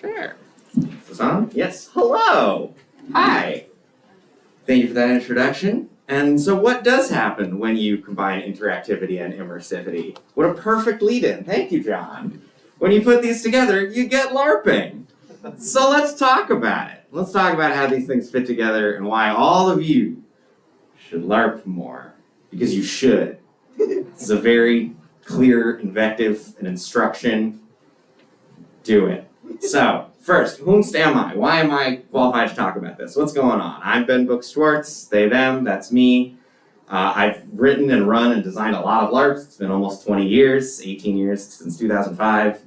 Sure. Is this on? Yes. Hello. Hi. Thank you for that introduction. And so what does happen when you combine interactivity and immersivity? What a perfect lead-in. Thank you, John. When you put these together, you get LARPing. So let's talk about it. Let's talk about how these things fit together and why all of you should LARP more. Because you should. It's a very clear invective and instruction. Do it. So, first, whomst am I? Why am I qualified to talk about this? What's going on? I'm Ben Books Schwartz, they, them, that's me. I've written and run and designed a lot of LARPs. It's been almost 20 years, 18 years since 2005.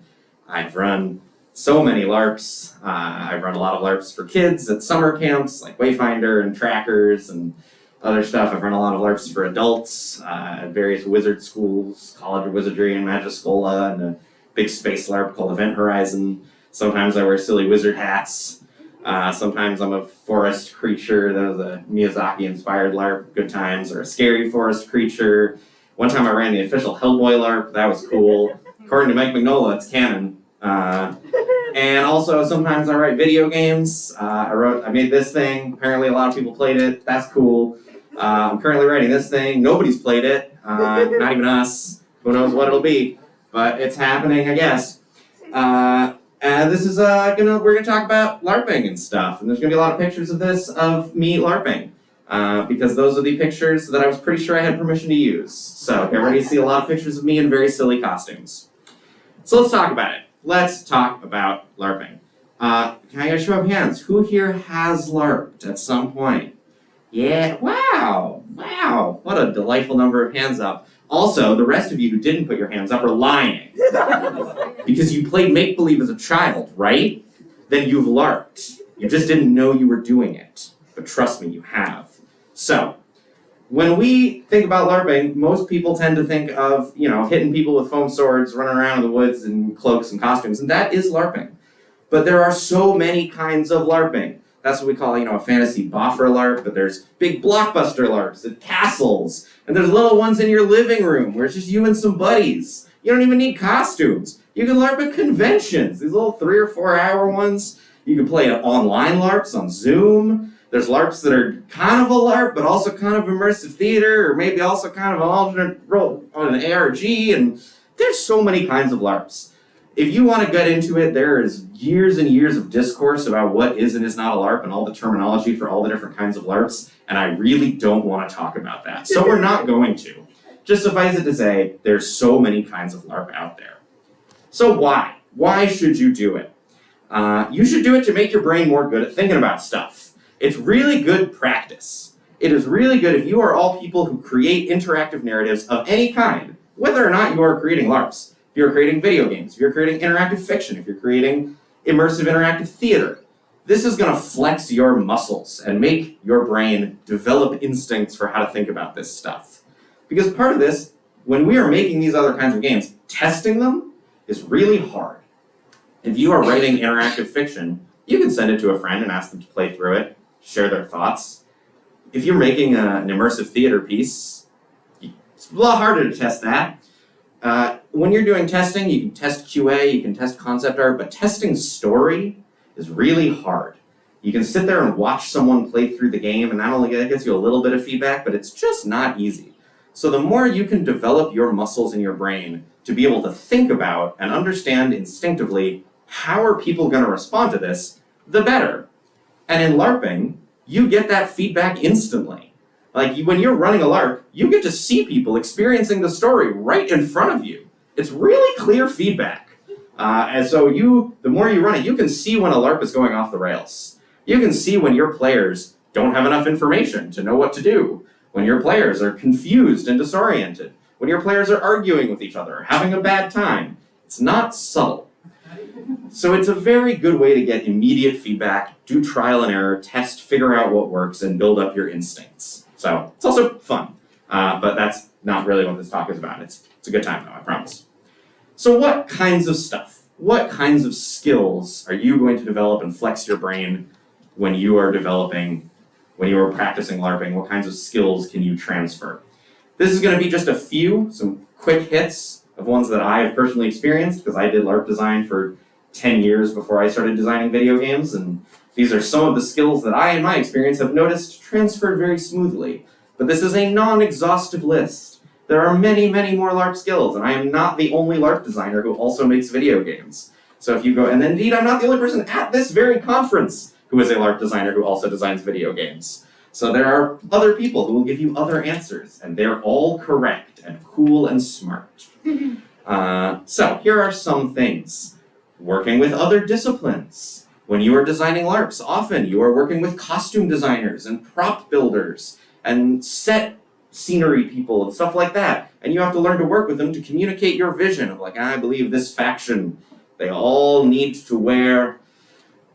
I've run so many LARPs. I've run a lot of LARPs for kids at summer camps, like Wayfinder and Trackers and other stuff. I've run a lot of LARPs for adults at various wizard schools, College of Wizardry and Magiscola, and a big space LARP called Event Horizon. Sometimes I wear silly wizard hats. Sometimes I'm a forest creature. That was a Miyazaki-inspired LARP, Good Times, or a scary forest creature. One time I ran the official Hellboy LARP. That was cool. According to Mike Mignola, it's canon. And also sometimes I write video games. I made this thing. Apparently a lot of people played it. That's cool. I'm currently writing this thing. Nobody's played it. Not even us. Who knows what it'll be. But it's happening, I guess. This is we're gonna talk about LARPing and stuff, and there's gonna be a lot of pictures of this of me LARPing, because those are the pictures that I was pretty sure I had permission to use. So get ready to see a lot of pictures of me in very silly costumes. So let's talk about it. Let's talk about LARPing. Can I get a show of hands? Who here has LARPed at some point? Yeah, wow, what a delightful number of hands up. Also, the rest of you who didn't put your hands up are lying. Because you played make-believe as a child, right? Then you've LARPed. You just didn't know you were doing it. But trust me, you have. So, when we think about LARPing, most people tend to think of, hitting people with foam swords, running around in the woods in cloaks and costumes, and that is LARPing. But there are so many kinds of LARPing. That's what we call, a fantasy boffer LARP, but there's big blockbuster LARPs at castles, and there's little ones in your living room where it's just you and some buddies. You don't even need costumes. You can LARP at conventions, these little 3 or 4 hour ones. You can play online LARPs on Zoom. There's LARPs that are kind of a LARP, but also kind of immersive theater, or maybe also kind of an alternate role on an ARG, and there's so many kinds of LARPs. If you want to get into it, there is years and years of discourse about what is and is not a LARP and all the terminology for all the different kinds of LARPs, and I really don't want to talk about that. So we're not going to. Just suffice it to say, there's so many kinds of LARP out there. So why? Why should you do it? You should do it to make your brain more good at thinking about stuff. It's really good practice. It is really good if you are all people who create interactive narratives of any kind, whether or not you are creating LARPs. If you're creating video games, if you're creating interactive fiction, if you're creating immersive interactive theater, this is going to flex your muscles and make your brain develop instincts for how to think about this stuff. Because part of this, when we are making these other kinds of games, testing them is really hard. If you are writing interactive fiction, you can send it to a friend and ask them to play through it, share their thoughts. If you're making an immersive theater piece, it's a lot harder to test that. When you're doing testing, you can test QA, you can test concept art, but testing story is really hard. You can sit there and watch someone play through the game, and not only that gets you a little bit of feedback, but it's just not easy. So the more you can develop your muscles in your brain to be able to think about and understand instinctively how are people going to respond to this, the better. And in LARPing, you get that feedback instantly. Like when you're running a LARP, you get to see people experiencing the story right in front of you. It's really clear feedback. And so the more you run it, you can see when a LARP is going off the rails. You can see when your players don't have enough information to know what to do, when your players are confused and disoriented, when your players are arguing with each other, or having a bad time. It's not subtle. So it's a very good way to get immediate feedback, do trial and error, test, figure out what works, and build up your instincts. So it's also fun, but that's not really what this talk is about. It's a good time, though, I promise. So what kinds of stuff, what kinds of skills are you going to develop and flex your brain when you are practicing LARPing? What kinds of skills can you transfer? This is going to be just a few, some quick hits of ones that I have personally experienced, because I did LARP design for 10 years before I started designing video games, and these are some of the skills that I, in my experience, have noticed transferred very smoothly. But this is a non-exhaustive list. There are many, many more LARP skills, and I am not the only LARP designer who also makes video games. So if you go, and indeed I'm not the only person at this very conference who is a LARP designer who also designs video games. So there are other people who will give you other answers, and they're all correct and cool and smart. So here are some things. Working with other disciplines. When you are designing LARPs, often you are working with costume designers and prop builders and set scenery people and stuff like that. And you have to learn to work with them to communicate your vision of like, I believe this faction, they all need to wear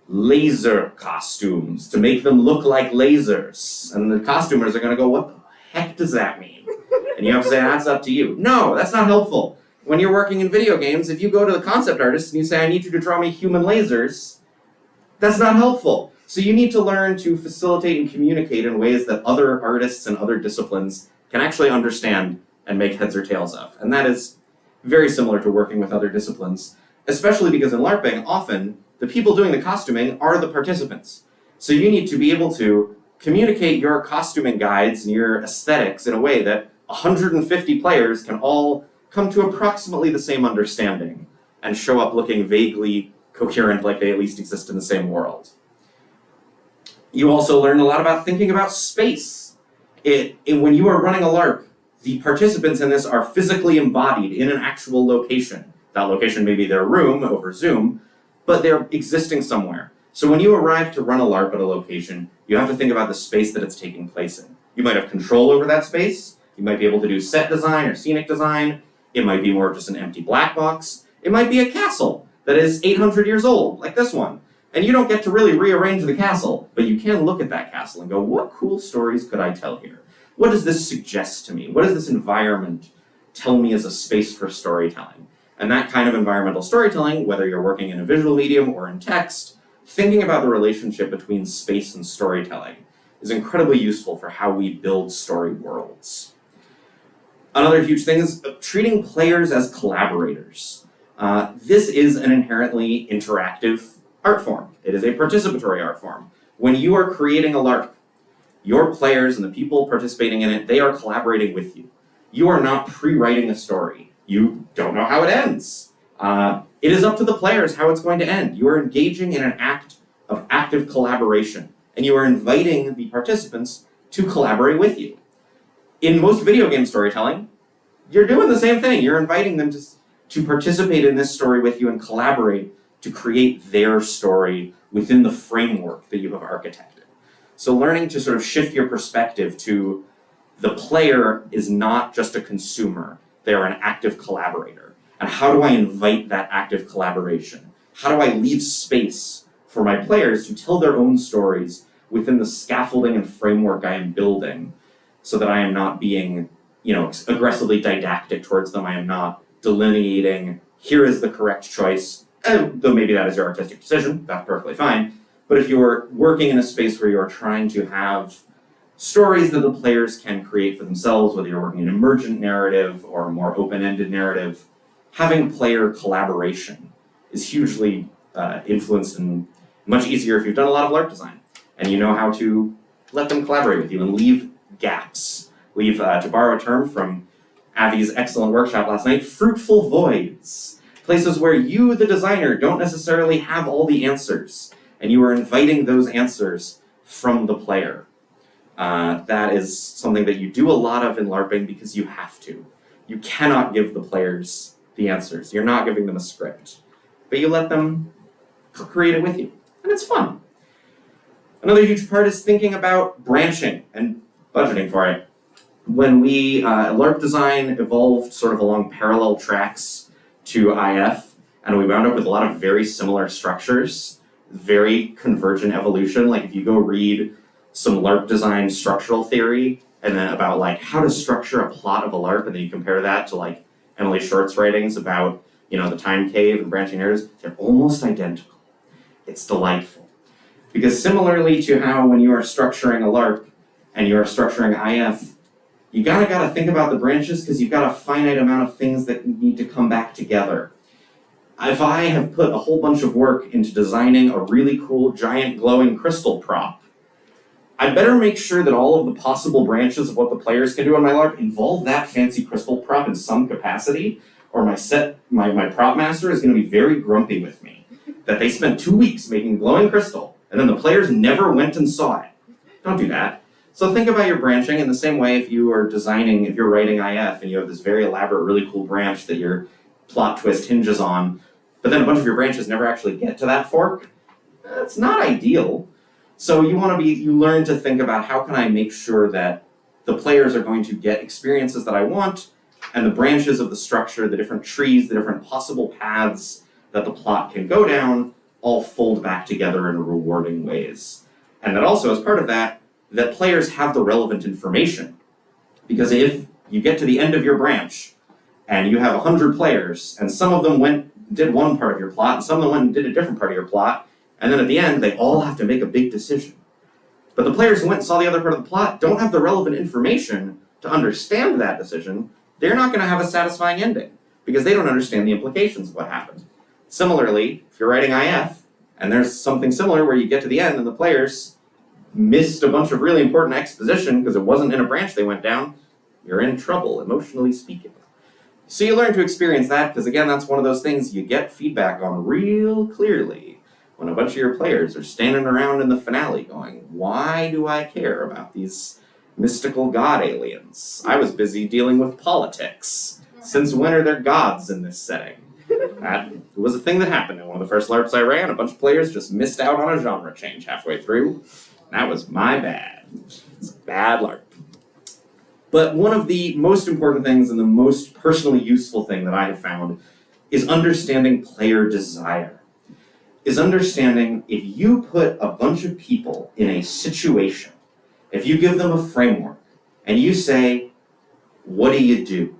laser costumes to make them look like lasers. And the costumers are going to go, what the heck does that mean? And you have to say, that's up to you. No, that's not helpful. When you're working in video games, if you go to the concept artist and you say, I need you to draw me human lasers, that's not helpful. So you need to learn to facilitate and communicate in ways that other artists and other disciplines can actually understand and make heads or tails of. And that is very similar to working with other disciplines, especially because in LARPing, often the people doing the costuming are the participants. So you need to be able to communicate your costuming guides and your aesthetics in a way that 150 players can all come to approximately the same understanding and show up looking vaguely coherent, like they at least exist in the same world. You also learn a lot about thinking about space. When you are running a LARP, the participants in this are physically embodied in an actual location. That location may be their room over Zoom, but they're existing somewhere. So when you arrive to run a LARP at a location, you have to think about the space that it's taking place in. You might have control over that space. You might be able to do set design or scenic design. It might be more of just an empty black box. It might be a castle that is 800 years old, like this one. And you don't get to really rearrange the castle, but you can look at that castle and go, what cool stories could I tell here? What does this suggest to me? What does this environment tell me as a space for storytelling? And that kind of environmental storytelling, whether you're working in a visual medium or in text, thinking about the relationship between space and storytelling is incredibly useful for how we build story worlds. Another huge thing is treating players as collaborators. This is an inherently interactive art form. It is a participatory art form. When you are creating a LARP, your players and the people participating in it, they are collaborating with you. You are not pre-writing a story. You don't know how it ends. It is up to the players how it's going to end. You are engaging in an act of active collaboration, and you are inviting the participants to collaborate with you. In most video game storytelling, you're doing the same thing. You're inviting them to participate in this story with you and collaborate to create their story within the framework that you have architected. So learning to sort of shift your perspective to the player is not just a consumer, they are an active collaborator. And how do I invite that active collaboration? How do I leave space for my players to tell their own stories within the scaffolding and framework I am building so that I am not being, aggressively didactic towards them. I am not delineating, here is the correct choice, though maybe that is your artistic decision, that's perfectly fine. But if you're working in a space where you are trying to have stories that the players can create for themselves, whether you're working in emergent narrative or a more open-ended narrative, having player collaboration is hugely influenced and much easier if you've done a lot of LARP design and you know how to let them collaborate with you and leave gaps. Leave, to borrow a term from Avi's excellent workshop last night, fruitful voids. Places where you, the designer, don't necessarily have all the answers, and you are inviting those answers from the player. That is something that you do a lot of in LARPing because you have to. You cannot give the players the answers. You're not giving them a script, but you let them create it with you, and it's fun. Another huge part is thinking about branching and budgeting for it. When LARP design evolved sort of along parallel tracks to IF, and we wound up with a lot of very similar structures, very convergent evolution. Like if you go read some LARP design structural theory, and then about like how to structure a plot of a LARP, and then you compare that to like Emily Short's writings about, the time cave and branching narratives, they're almost identical. It's delightful. Because similarly to how when you are structuring a LARP and you are structuring IF, you gotta think about the branches because you've got a finite amount of things that need to come back together. if I have put a whole bunch of work into designing a really cool giant glowing crystal prop, I better make sure that all of the possible branches of what the players can do on my LARP involve that fancy crystal prop in some capacity, or my prop master is going to be very grumpy with me. That they spent 2 weeks making glowing crystal, and then the players never went and saw it. Don't do that. So think about your branching in the same way if you're writing IF and you have this very elaborate, really cool branch that your plot twist hinges on, but then a bunch of your branches never actually get to that fork. That's not ideal. So you learn to think about how can I make sure that the players are going to get experiences that I want, and the branches of the structure, the different trees, the different possible paths that the plot can go down, all fold back together in rewarding ways. And that also, as part of that players have the relevant information. Because if you get to the end of your branch, and you have 100 players, and some of them did one part of your plot, and some of them went and did a different part of your plot, and then at the end, they all have to make a big decision. But the players who went and saw the other part of the plot don't have the relevant information to understand that decision. They're not going to have a satisfying ending, because they don't understand the implications of what happened. Similarly, if you're writing IF, and there's something similar where you get to the end and the players missed a bunch of really important exposition because it wasn't in a branch they went down, you're in trouble, emotionally speaking. So you learn to experience that, because again, that's one of those things you get feedback on real clearly when a bunch of your players are standing around in the finale going, why do I care about these mystical god aliens? I was busy dealing with politics. Since when are there gods in this setting? That was a thing that happened in one of the first LARPs I ran. A bunch of players just missed out on a genre change halfway through. That was my bad. It's a bad LARP. But one of the most important things and the most personally useful thing that I have found is understanding player desire. Is understanding if you put a bunch of people in a situation, if you give them a framework, and you say, what do you do?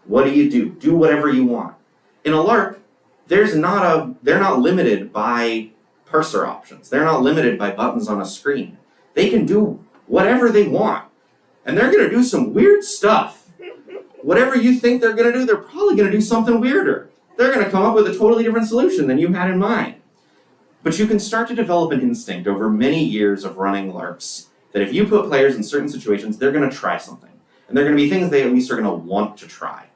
What do you do? Do whatever you want. In a LARP, they're not limited by parser options. They're not limited by buttons on a screen. They can do whatever they want. And they're going to do some weird stuff. Whatever you think they're going to do, they're probably going to do something weirder. They're going to come up with a totally different solution than you had in mind. But you can start to develop an instinct over many years of running LARPs that if you put players in certain situations, they're going to try something. And they're going to be things they at least are going to want to try.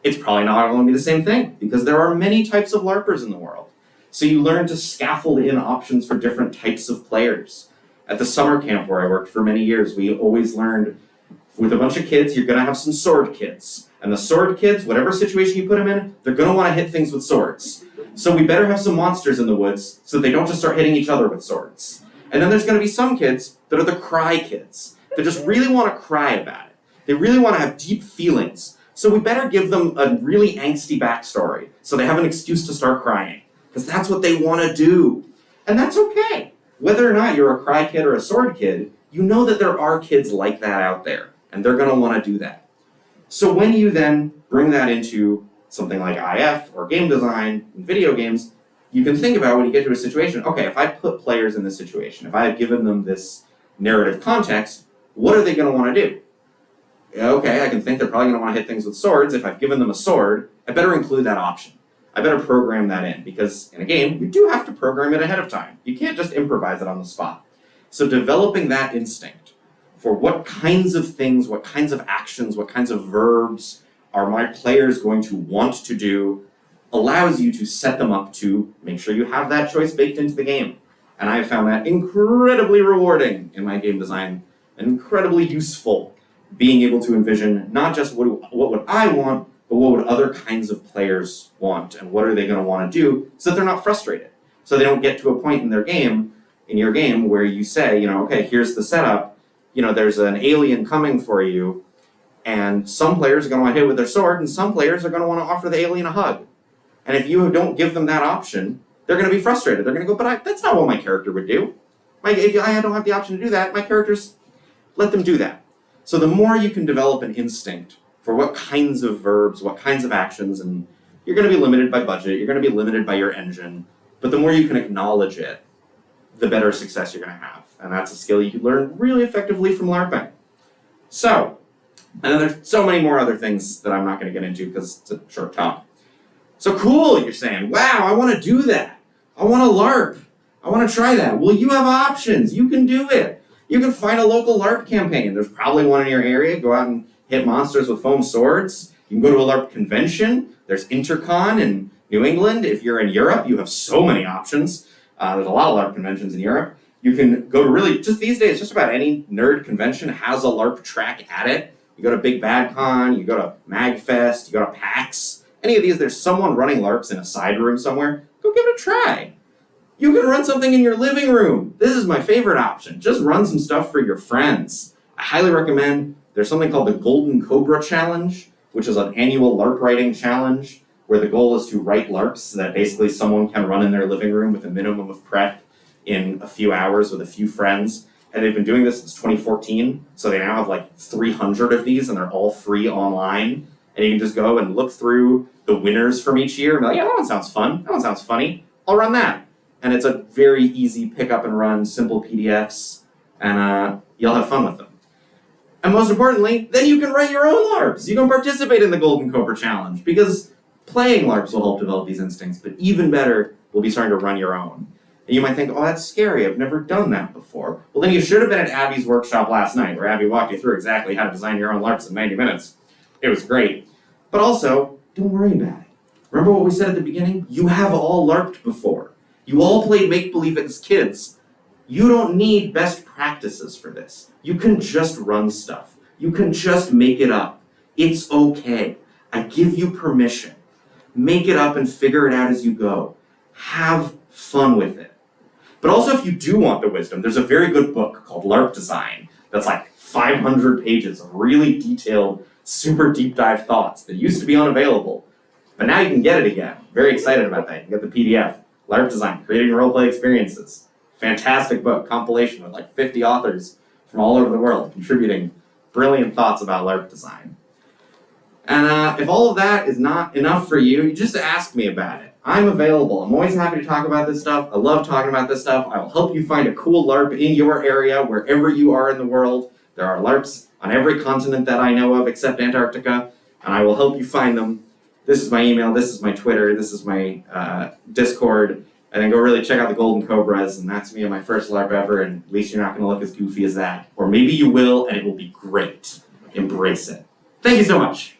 It's probably not going to be the same thing, because there are many types of LARPers in the world. So you learn to scaffold in options for different types of players. At the summer camp where I worked for many years, we always learned with a bunch of kids, you're going to have some sword kids. And the sword kids, whatever situation you put them in, they're going to want to hit things with swords. So we better have some monsters in the woods so they don't just start hitting each other with swords. And then there's going to be some kids that are the cry kids. That just really want to cry about it. They really want to have deep feelings. So we better give them a really angsty backstory so they have an excuse to start crying. Because that's what they want to do. And that's okay. Whether or not you're a cry kid or a sword kid, you know that there are kids like that out there. And they're going to want to do that. So when you then bring that into something like IF or game design in video games, you can think about when you get to a situation, okay, if I put players in this situation, if I have given them this narrative context, what are they going to want to do? Okay, I can think they're probably going to want to hit things with swords. If I've given them a sword, I better include that option. I better program that in, because in a game, you do have to program it ahead of time. You can't just improvise it on the spot. So developing that instinct for what kinds of things, what kinds of actions, what kinds of verbs are my players going to want to do allows you to set them up to make sure you have that choice baked into the game. And I have found that incredibly rewarding in my game design, and incredibly useful, being able to envision not just what would I want, but what would other kinds of players want, and what are they going to want to do so that they're not frustrated. So they don't get to a point in your game, where you say, okay, here's the setup, there's an alien coming for you, and some players are going to want to hit with their sword, and some players are going to want to offer the alien a hug. And if you don't give them that option, they're going to be frustrated. They're going to go, but that's not what my character would do. If I don't have the option to do that, my characters, let them do that. So the more you can develop an instinct for what kinds of verbs, what kinds of actions, and you're going to be limited by budget, you're going to be limited by your engine, but the more you can acknowledge it, the better success you're going to have. And that's a skill you can learn really effectively from LARPing. So, and then there's so many more other things that I'm not going to get into because it's a short talk. So cool, you're saying. Wow, I want to do that. I want to LARP. I want to try that. Well, you have options. You can do it. You can find a local LARP campaign. There's probably one in your area. Go out and hit monsters with foam swords. You can go to a LARP convention. There's Intercon in New England. If you're in Europe, you have so many options. There's a lot of LARP conventions in Europe. You can go to really, just these days, just about any nerd convention has a LARP track at it. You go to Big Bad Con, you go to MagFest, you go to PAX. Any of these, there's someone running LARPs in a side room somewhere. Go give it a try. You can run something in your living room. This is my favorite option. Just run some stuff for your friends. I highly recommend, there's something called the Golden Cobra Challenge, which is an annual LARP writing challenge, where the goal is to write LARPs so that basically someone can run in their living room with a minimum of prep in a few hours with a few friends. And they've been doing this since 2014, so they now have like 300 of these, and they're all free online. And you can just go and look through the winners from each year and be like, yeah, that one sounds fun, that one sounds funny, I'll run that. And it's a very easy pick up and run, simple PDFs, and you'll have fun with them. And most importantly, then you can write your own LARPs. You can participate in the Golden Cobra Challenge, because playing LARPs will help develop these instincts, but even better, we'll be starting to run your own. And you might think, oh, that's scary, I've never done that before. Well, then you should have been at Abby's workshop last night, where Abby walked you through exactly how to design your own LARPs in 90 minutes. It was great. But also, don't worry about it. Remember what we said at the beginning? You have all LARPed before. You all played make-believe as kids. You don't need best practices for this. You can just run stuff. You can just make it up. It's okay. I give you permission. Make it up and figure it out as you go. Have fun with it. But also, if you do want the wisdom, there's a very good book called LARP Design that's like 500 pages of really detailed, super deep dive thoughts that used to be unavailable. But now you can get it again. Very excited about that. You can get the PDF. LARP Design, Creating Roleplay Experiences. Fantastic book, compilation with like 50 authors from all over the world contributing brilliant thoughts about LARP design. And if all of that is not enough for you, you just ask me about it. I'm available. I'm always happy to talk about this stuff. I love talking about this stuff. I will help you find a cool LARP in your area, wherever you are in the world. There are LARPs on every continent that I know of except Antarctica, and I will help you find them. This is my email, this is my Twitter, this is my Discord, and then go really check out the Golden Cobras, and that's me and my first LARP ever, and at least you're not going to look as goofy as that. Or maybe you will, and it will be great. Embrace it. Thank you so much.